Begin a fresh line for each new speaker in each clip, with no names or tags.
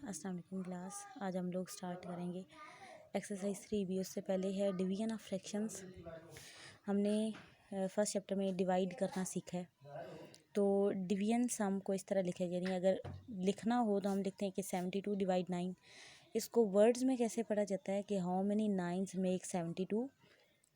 अस्सलाम वालेकुम क्लास। आज हम लोग स्टार्ट करेंगे एक्सरसाइज 3B। उससे पहले है डिवीजन ऑफ फ्रैक्शंस। हमने फर्स्ट चैप्टर में डिवाइड करना सीखा है। तो डिवीजन सम को इस तरह लिखेंगे, यानी अगर लिखना हो तो हम लिखते हैं कि 72 डिवाइड 9। इसको वर्ड्स में कैसे पढ़ा जाता है कि how many nines make 72,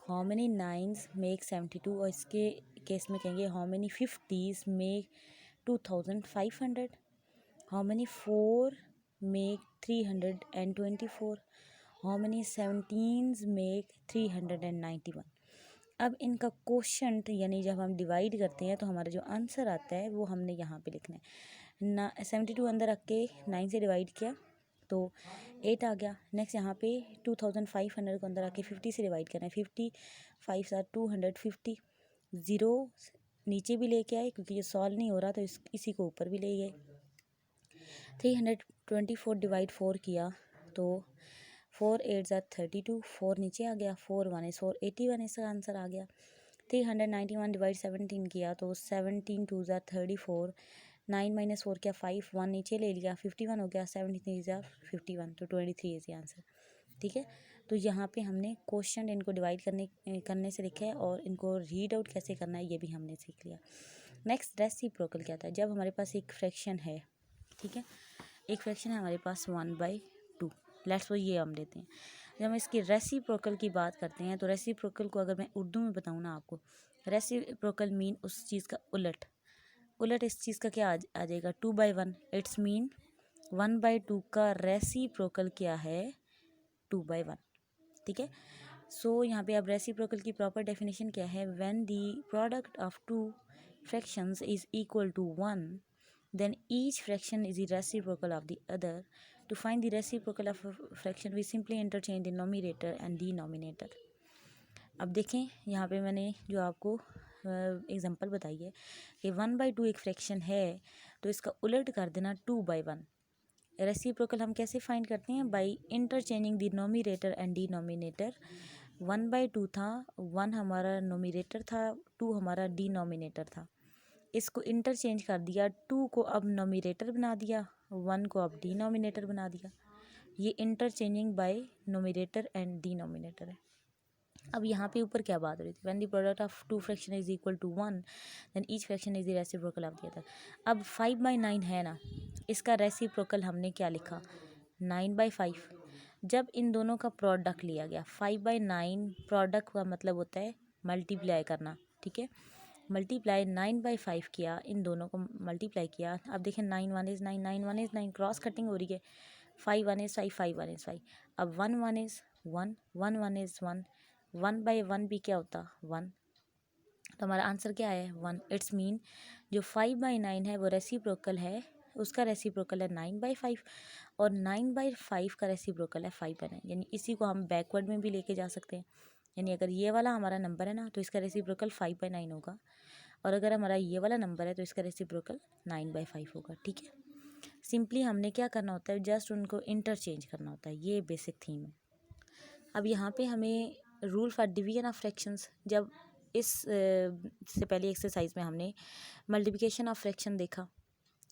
how many nines make 72। और इसके केस में कहेंगे how many 50s make 2500, how many 4 make 324, how many 17s make 391। अब इनका क्वोशंट यानी जब हम डिवाइड करते हैं तो हमारा जो आंसर आता है वो हमने यहाँ पे लिखना है ना। 72 अंदर रख के 9 से डिवाइड किया तो 8 आ गया। नेक्स्ट यहाँ पे 2500 को अंदर रख के 50 से डिवाइड करना है। 50 5 250, ज़ीरो नीचे भी लेके आए क्योंकि ये सॉल्व नहीं हो रहा तो इसी को ऊपर भी ले गए। 324 डिवाइड 4 किया तो 4 8 ज़ा 32, 4 नीचे आ गया, 4 1 is 4 81 इसका आंसर आ गया। 391 डिवाइड 17 किया तो 17 2 ज़ा 34, 9 माइनस 4 क्या 5, 1 नीचे ले लिया, 51 हो गया, 73 ज़ा 51 तो 23 इज आंसर। ठीक है, तो यहाँ पे हमने क्वेश्चन इनको डिवाइड करने से लिखा है और इनको रीड आउट कैसे करना है ये भी हमने सीख लिया। नेक्स्ट रेसिप्रोकल क्या था। जब हमारे पास एक फ्रैक्शन है, ठीक है, एक फ्रैक्शन है हमारे पास 1/2, लेट्स वो ये हम लेते हैं। जब हम इसकी रेसिप्रोकल की बात करते हैं तो रेसिप्रोकल को अगर मैं उर्दू में बताऊँ ना आपको, रेसिप्रोकल मीन उस चीज़ का उलट। उलट इस चीज़ का क्या आ जाएगा 2/1। इट्स मीन 1/2 का रेसिप्रोकल क्या है 2/1। ठीक है, सो यहाँ पे अब रेसिप्रोकल की प्रॉपर डेफिनेशन क्या है। When the product of two fractions is equal to 1, then each fraction is the reciprocal of the other. To find the reciprocal of a fraction we simply interchange the numerator and denominator. अब देखें यहाँ पे मैंने जो आपको example बताई है कि 1/2 एक फ्रैक्शन है तो इसका उलट कर देना 2/1। रेसिप्रोकल हम कैसे फाइंड करते हैं, by interchanging the nominator and denominator. 1/2 था, 1 हमारा नोमिनेटर था, 2 हमारा डिनोमिनेटर था। इसको इंटरचेंज कर दिया, 2 को अब नोमिनेटर बना दिया, 1 को अब डिनोमिनेटर बना दिया। ये interchanging by numerator and denominator है। अब यहाँ पे ऊपर क्या बात हो रही थी, when the product of two fraction is equal to 1 then each fraction is the reciprocal of the other. अब 5/9 है ना, इसका रेसिप्रोकल हमने क्या लिखा 9/5। जब इन दोनों का प्रोडक्ट लिया गया 5/9, प्रोडक्ट का मतलब होता है मल्टीप्लाई करना। ठीक है, मल्टीप्लाई 9/5 किया, इन दोनों को मल्टीप्लाई किया। अब देखें 9 1 इज़ 9, 9 1 इज़ 9, क्रॉस कटिंग हो रही है। 5 1 इज़ 5, 5 1 इज़ 5। अब 1 1 इज़ 1, 1 1 इज़ 1, 1/1 भी क्या होता 1। तो हमारा आंसर क्या है 1। इट्स मीन जो 5/9 है वो रेसिप्रोकल है, उसका रेसिप्रोकल है 9/5 और 9/5 का रेसिप्रोकल है 5/9। यानी इसी को हम बैकवर्ड में भी लेके जा सकते हैं। यानी अगर ये वाला हमारा नंबर है ना तो इसका रेसिप्रोकल 5/9 होगा, और अगर हमारा ये वाला नंबर है तो इसका रेसिप्रोकल 9/5 होगा। ठीक है, सिंपली हमने क्या करना होता है, जस्ट उनको इंटरचेंज करना होता है। ये बेसिक थीम है। अब यहाँ पे हमें rule for division of fractions, जब इस से पहले एक्सरसाइज में हमने मल्टीप्लिकेशन ऑफ फ्रैक्शन देखा,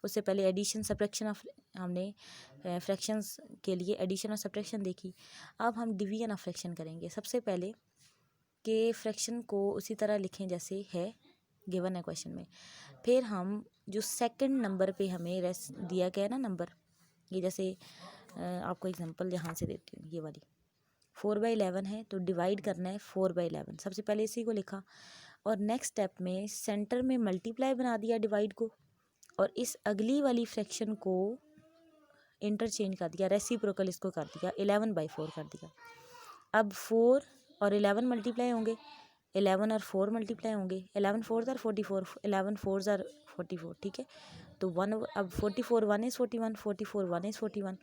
उससे पहले एडिशन सब्ट्रैक्शन ऑफ, हमने फ्रैक्शंस के लिए एडिशन और सब्ट्रैक्शन देखी। अब हम डिवीजन ऑफ फ्रैक्शन करेंगे। सबसे पहले के फ्रैक्शन को उसी तरह लिखें जैसे है गिवन है क्वेश्चन में। फिर हम जो सेकंड नंबर पे हमें दिया गया है ना नंबर, ये जैसे आपको एग्जांपल यहाँ से देती हूँ, ये वाली 4/11 है तो डिवाइड करना है 4/11। सबसे पहले इसी को लिखा और नेक्स्ट स्टेप में सेंटर में मल्टीप्लाई बना दिया डिवाइड को, और इस अगली वाली फ्रैक्शन को इंटरचेंज कर दिया, रेसिप्रोकल इसको कर दिया, 11/4 कर दिया। अब 4 और 11 मल्टीप्लाई होंगे, 11 और 4 मल्टीप्लाई होंगे, 11 4 आर 44, 11 4 आर 44। ठीक है, तो 1 अब 44 1 इज़ 41, 44 1 इज़ 41,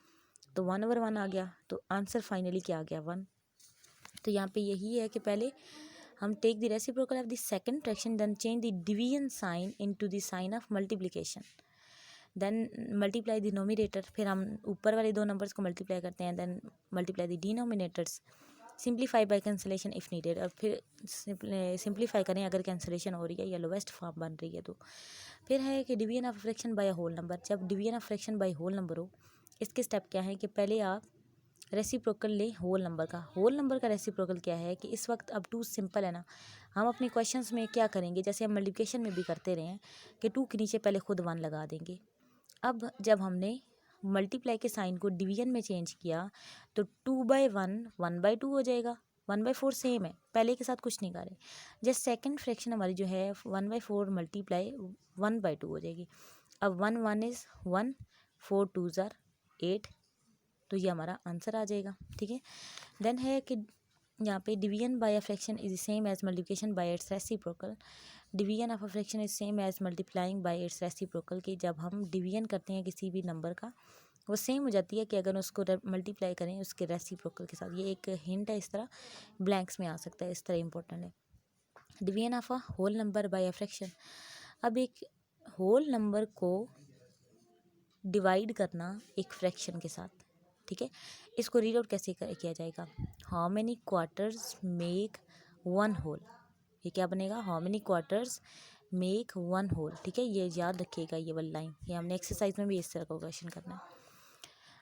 तो 1/1 आ गया। तो आंसर फाइनली क्या आ गया 1। तो यहाँ पे यही है कि पहले हम take the reciprocal of the second fraction, then change the division sign into the sign of multiplication, then multiply the numerator. फिर हम ऊपर वाले दो नंबर्स को मल्टीप्लाई करते हैं, then multiply the denominators, simplify by cancellation if needed. और फिर सिंप्लीफाई करें अगर कैंसलेशन हो रही है या लोवेस्ट फॉर्म बन रही है तो। फिर है कि division of fraction by whole number. जब division of fraction by whole number हो इसके स्टेप क्या है कि पहले आप रेसिप्रोकल लें होल नंबर का। होल नंबर का रेसिप्रोकल क्या है कि इस वक्त अब 2 सिंपल है ना, हम अपने क्वेश्चंस में क्या करेंगे, जैसे हम मल्टीप्लिकेशन में भी करते रहे हैं कि 2 के नीचे पहले खुद 1 लगा देंगे। अब जब हमने मल्टीप्लाई के साइन को डिवीजन में चेंज किया तो 2/1 1/2 हो जाएगा। 1/4 सेम है, पहले के साथ कुछ नहीं कर रहे। जस्ट सेकंड फ्रैक्शन हमारी जो है 1/4 मल्टीप्लाई 1/2 हो जाएगी। अब 1 1 इज़ 1, 4 2s आर 8, तो ये हमारा आंसर आ जाएगा। ठीक है, देन है कि यहाँ पे division by a fraction is same as multiplication by its reciprocal. Division of a fraction is same as multiplying by its reciprocal, कि जब हम डिवीजन करते हैं किसी भी नंबर का वो सेम हो जाती है कि अगर उसको मल्टीप्लाई करें उसके रेसिप्रोकल के साथ। ये एक हिंट है, इस तरह ब्लैंक्स में आ सकता है, इस तरह इंपॉर्टेंट है। Division of a whole number by a fraction, अब एक होल नंबर को डिवाइड करना एक फ्रैक्शन के साथ। ठीक है, इसको रीड आउट कैसे किया जाएगा, how many quarters make 1 whole. ये क्या बनेगा, how many quarters make 1 whole. ठीक है, ये याद रखिएगा ये वाली लाइन, ये हमने एक्सरसाइज में भी इस तरह का क्वेश्चन करना है।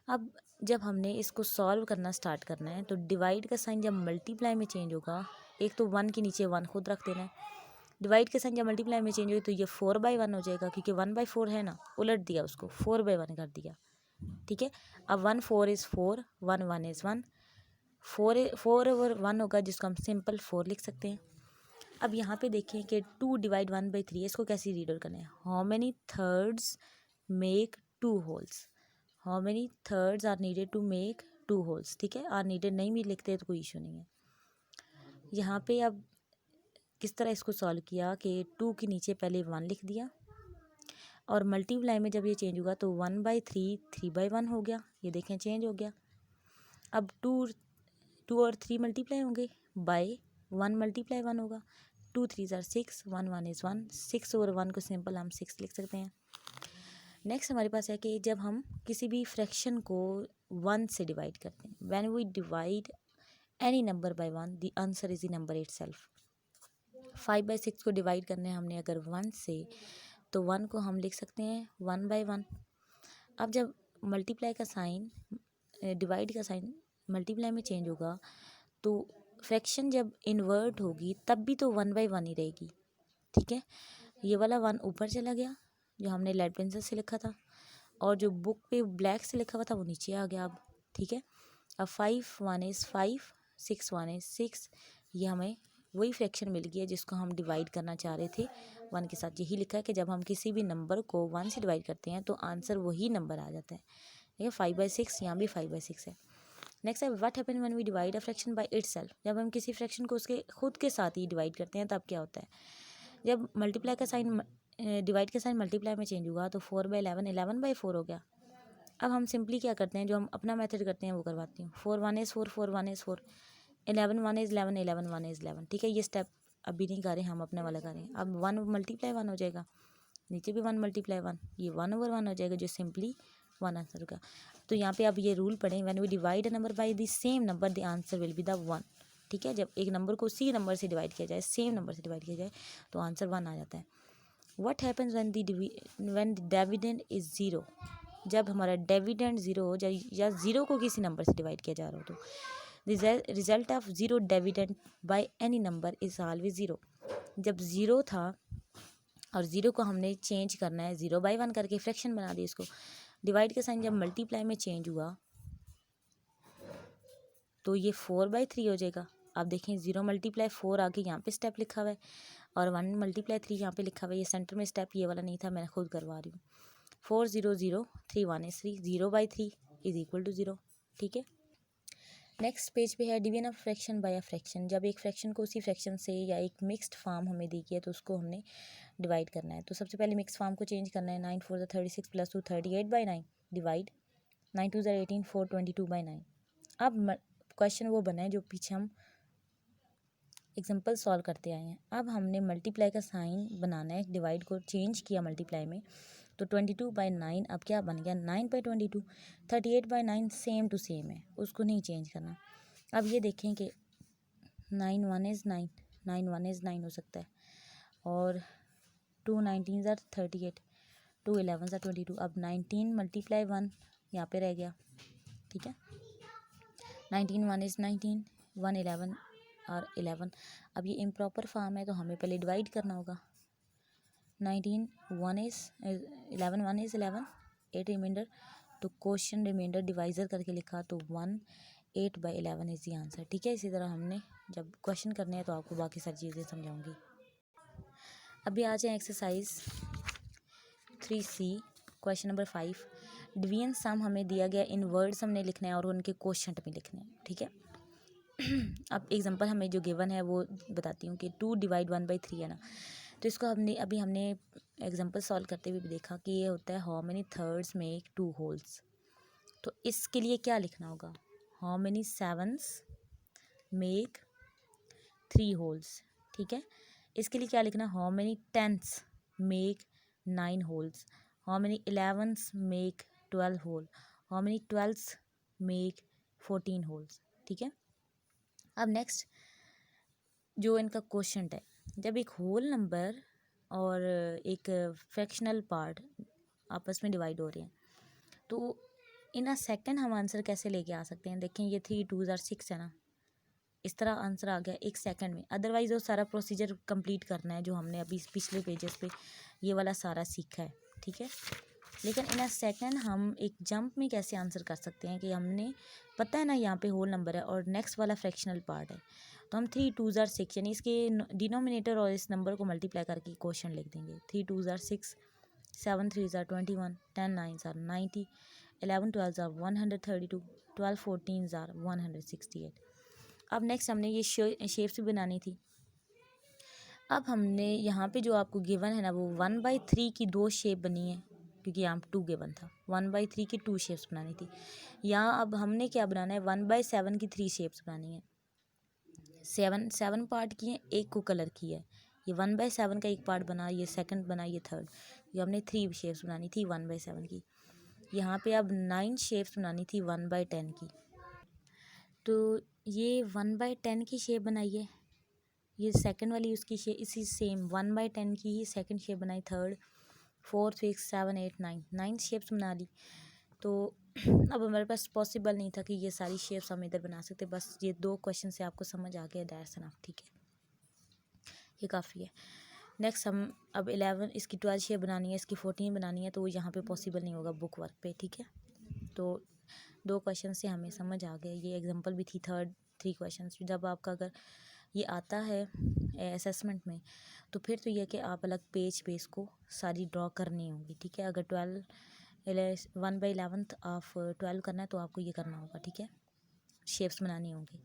अब जब हमने इसको सॉल्व करना स्टार्ट करना है तो डिवाइड का साइन जब मल्टीप्लाई में चेंज होगा, एक तो 1 के नीचे 1 खुद रख देना है। डिवाइड का साइन जब मल्टीप्लाई में चेंज होगा तो ये 4/1 हो जाएगा, क्योंकि 1/4 है ना, उलट दिया उसको, 4/1 कर दिया। ठीक है, अब 1 4 इज़ 4, 1 1 इज़ 1, 4 और 1 होगा जिसको हम सिंपल 4 लिख सकते हैं। अब यहाँ पे देखें कि 2 डिवाइड 1/3, इसको कैसे रीड आउट करना है, how many thirds make 2 wholes. How many thirds are needed to make 2 wholes. ठीक है, आर नीडेड नहीं भी लिखते तो कोई इशू नहीं है। यहाँ पे अब किस तरह इसको सॉल्व किया कि 2 के नीचे पहले 1 लिख दिया और मल्टीप्लाई में जब ये चेंज होगा तो 1/3 3/1 हो गया। ये देखें चेंज हो गया। अब 2 और 3 मल्टीप्लाई होंगे बाय 1 मल्टीप्लाई 1 होगा। 2 3 आर 6, 1 1 इज़ 1, 6 और 1 को सिंपल हम 6 लिख सकते हैं। नेक्स्ट हमारे पास है कि जब हम किसी भी फ्रैक्शन को 1 से डिवाइड करते हैं, when we divide any number by 1 the answer is the number itself. 5/6 को डिवाइड करना है हमने अगर 1 से, तो 1 को हम लिख सकते हैं 1/1। अब जब मल्टीप्लाई का साइन, डिवाइड का साइन मल्टीप्लाई में चेंज होगा तो फ्रैक्शन जब इन्वर्ट होगी तब भी तो 1/1 ही रहेगी। ठीक है, ये वाला 1 ऊपर चला गया जो हमने लेड पेंसिल से लिखा था, और जो बुक पे ब्लैक से लिखा हुआ था वो नीचे आ गया अब। ठीक है, अब 5 1 इज़ 5, 6 1 इज़ 6, ये हमें वही फ्रैक्शन मिल गया जिसको हम डिवाइड करना चाह रहे थे 1 के साथ। यही लिखा है कि जब हम किसी भी नंबर को 1 से डिवाइड करते हैं तो आंसर वही नंबर आ जाता है। ठीक है, 5/6, यहाँ भी 5/6 है। नेक्स्ट है what happen when we divide a fraction by itself. जब हम किसी फ्रैक्शन को उसके खुद के साथ ही डिवाइड करते हैं तब क्या होता है, जब मल्टीप्लाई का साइन डिवाइड का साइन मल्टीप्लाई में चेंज हुआ तो 4/11 11/4 हो गया। अब हम सिंपली क्या करते हैं, जो हम अपना मेथड करते हैं वो करवाती हूँ। 4 1 इज़ 4, 4 1 इज़ 4, 11 1 इज़ 11, 11 1 इज़ 11। ठीक है, ये स्टेप अभी नहीं कर रहे, हम अपने वाला कर रहे हैं। अब 1 मल्टीप्लाई 1 हो जाएगा, नीचे भी 1 मल्टीप्लाई 1, ये 1/1 हो जाएगा जो सिंपली 1 आंसर होगा। तो यहाँ पे अब ये रूल पढ़ें, when we divide a number by the same number the answer will be the 1। ठीक है, जब एक नंबर को उसी नंबर से डिवाइड किया जाए, सेम नंबर से डिवाइड किया जाए तो आंसर 1 आ जाता है। What happens when the dividend is 0। जब हमारा डिविडेंड 0 हो जाए या 0 को किसी नंबर से डिवाइड किया जा रहा हो तो result of 0 dividend by any number is always 0। जब 0 था और 0 को हमने चेंज करना है 0/1 करके फ्रैक्शन बना दी इसको, डिवाइड का साइन जब मल्टीप्लाई में चेंज हुआ तो ये 4/3 हो जाएगा। आप देखें 0 × 4 आगे यहाँ पे स्टेप लिखा हुआ है और 1 × 3 यहाँ पे लिखा हुआ है। ये सेंटर में स्टेप ये वाला नहीं था, मैं खुद करवा रही हूँ। 4 0 0 3 1 is 3, 0/3 इज इक्वल टू 0। ठीक है, नेक्स्ट पेज पे है division of fraction bye a fraction. जब एक फ्रैक्शन को उसी फ्रैक्शन से या एक मिक्स्ड फॉर्म हमें दी गई है तो उसको हमने डिवाइड करना है। तो सबसे पहले मिक्स फॉर्म को चेंज करना है। 9 4 36 + 2 38/9 डिवाइड 9 2 18 4 22/9। अब क्वेश्चन वो बना है जो पीछे हम एग्जाम्पल सॉल्व करते आए हैं। अब हमने मल्टीप्लाई का साइन बनाना है, डिवाइड को चेंज किया मल्टीप्लाई में तो 22/9 अब क्या बन गया 9/22। 38/9 सेम टू सेम है, उसको नहीं चेंज करना। अब ये देखें कि 9 1 इज़ 9, 9 1 इज़ 9 हो सकता है, और 2 19s are 38, 2 11s are 22। अब 19 × 1 यहाँ पे रह गया, ठीक है। 19 1 इज़ 19, 1 11 और 11। अब ये इम्प्रॉपर फॉर्म है तो हमें पहले डिवाइड करना होगा। 19 1 इज़ 11 1 इज़ 11, 8 रिमाइंडर, तो क्वेश्चन रिमाइंडर डिवाइज़र करके लिखा तो 1 8/11 इज़ द आंसर, ठीक है। इसी तरह हमने जब क्वेश्चन करने हैं तो आपको बाकी सारी चीज़ें समझाऊंगी। अभी आ जाए exercise 3C question number 5। Division sum हमें दिया गया, इन वर्ड्स हमने लिखना है और उनके क्वोशंट में लिखने हैं, ठीक है। अब एग्जांपल हमें जो गिवन है वो बताती हूँ कि 2 डिवाइड 1/3 है ना, तो इसको हमने एग्जांपल सॉल्व करते हुए भी देखा कि ये होता है how many thirds make 2 wholes. तो इसके लिए क्या लिखना होगा, how many sevens make 3 wholes, ठीक है। इसके लिए क्या लिखना, how many tenths make 9 wholes, how many 11s make 12 whole, how many 12s make 14 wholes, ठीक है। अब नेक्स्ट जो इनका क्वेश्चन है, जब एक होल नंबर और एक फ्रैक्शनल पार्ट आपस में डिवाइड हो रहे हैं तो इन अ सेकंड हम आंसर कैसे लेके आ सकते हैं। देखें ये 3 2 6 है ना, इस तरह आंसर आ गया 1 सेकंड में। अदरवाइज़ वो सारा प्रोसीजर कंप्लीट करना है जो हमने अभी पिछले पेजेस पे ये वाला सारा सीखा है, ठीक है। लेकिन इन अ सेकंड हम एक जंप में कैसे आंसर कर सकते हैं कि हमने पता है ना यहाँ पे होल नंबर है और नेक्स्ट वाला फ्रैक्शनल पार्ट है, तो हम 3 2 6 यानी इसके डिनोमिनेटर और इस नंबर को मल्टीप्लाई करके क्वेश्चन लिख देंगे। 3 2 6, 7 3 21, 10 9 90, 11 12 132, 12 14 168। अब नेक्स्ट हमने ये शेप्स भी बनानी थी। अब हमने यहाँ पे जो आपको गिवन है ना वो 1/3 की 2 शेप बनी है, क्योंकि यहाँ 2 गिवन था। 1/3 की 2 शेप्स बनानी थी। यहाँ अब हमने क्या बनाना है, 1/7 की 3 शेप्स बनानी है। 7 पार्ट किए, एक को कलर किया है। ये 1/7 का एक पार्ट बना, ये सेकंड बना, ये थर्ड। ये हमने 3 शेप्स बनानी थी 1/7 की। यहाँ पे अब 9 शेप्स बनानी थी 1/10 की। तो ये 1/10 की शेप बनाई है, ये सेकंड वाली उसकी शेप इसी सेम 1/10 की ही सेकंड शेप बनाई, थर्ड 4 6 7 8 9 शेप्स बना ली। तो अब हमारे पास पॉसिबल नहीं था कि ये सारी शेप्स हम इधर बना सकते, बस ये 2 क्वेश्चन से आपको समझ आ गया, दैट्स एनफ, ठीक है, ये काफ़ी है। नेक्स्ट हम अब 11 इसकी 12 शेप बनानी है, इसकी 14 बनानी है, तो यहाँ पे पॉसिबल नहीं होगा बुक वर्क पे, ठीक है। तो 2 क्वेश्चन से हमें समझ आ गया। ये एग्जांपल भी थी 3 क्वेश्चन। जब आपका अगर ये आता है असेसमेंट में तो फिर तो यह कि आप अलग पेज पे इसको सारी ड्रॉ करनी होगी, ठीक है। अगर 1/11 ऑफ 12 करना है तो आपको ये करना होगा, ठीक है, शेप्स बनानी होंगी।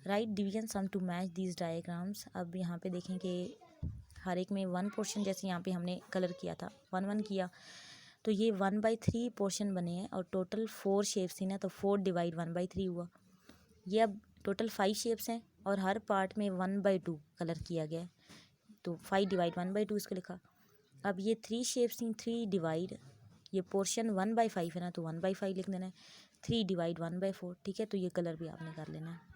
Write division sum to match these diagrams. अब यहाँ पे देखें कि हर एक में 1 पोर्शन, जैसे यहाँ पे हमने कलर किया था 1 1 किया, तो ये 1/3 पोर्शन बने हैं और टोटल 4 शेप्स थी ना, तो 4 डिवाइड 1/3 हुआ। ये अब टोटल 5 शेप्स हैं और हर पार्ट में 1/2 कलर किया गया है, तो 5 डिवाइड 1/2 इसको लिखा। अब ये 3 शेप्स थी, 3 डिवाइड, ये पोर्शन 1/5 है ना, तो 1/5 लिख देना है। 3 डिवाइड 1/4, ठीक है, तो ये कलर भी आपने कर लेना है।